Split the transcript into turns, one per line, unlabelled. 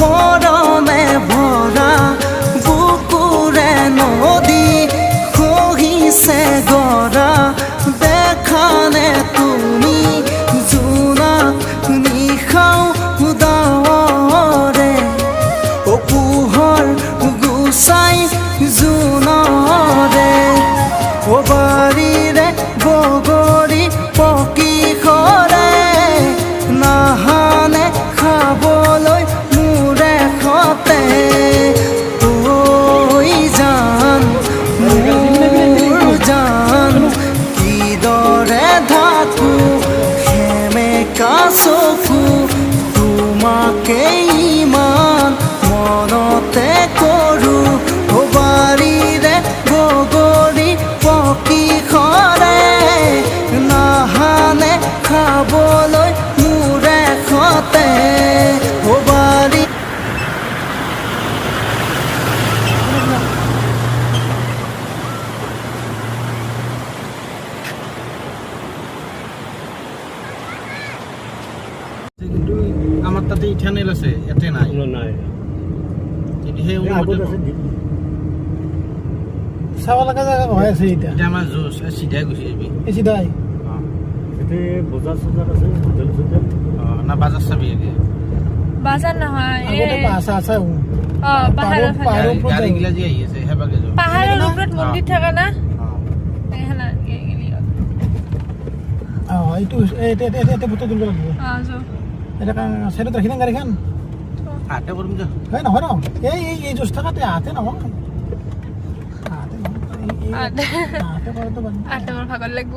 মৰমে ভৰা বুকুৰে নদী খহিছে গৰা দেখানে তুমি জোনা নিশাও ডাৱৰে পোহৰ গুচাই জোনৰে বাৰীৰে বগৰী পকি সৰে নাহানে খাবলৈ মোৰে সতে ঐ জান মোৰ জান কিদৰে ঢাকো সেমেকা চকু তোমাকে ইমান মনতে কৰো বাৰীৰে বগৰী পকি সৰে নাহানে খাবলৈ মোৰে সতে বাৰী
কিন্তু আমার তাতে ইথানেল আছে এতে নাই
নাই
কিন্তু সেই
চাব লগা জেগা হৈ আছে এতিয়া
এটা আমাৰ জোচ চিধাই গুচি যাবি
এই চিধাই
এতে বজাৰ চজাৰ আছে হোটেল চোটেল
না বাজাৰ চাবি একে
বাজাৰ নহয়
আগতে পাছ আছে
পাহাৰৰ
পাহাৰৰ ওপৰত
গাড়ী
যাই।
গিলা যে আহি আছে হেবাকে যাওঁ
পাহাৰৰ ওপৰত মন্দিৰ থকা না এখানা
এইটো এটা ফটো তুলিব লাগিব এটা চাইডত ৰাখি না গাড়ীখন
হাতে কৰিম যা
হয় নহয় ন এই জোচ থকাতে হাতে নহয় হাতে নহয় হাতে কৰাটো
আঠটামান ভাগৰ লাগিব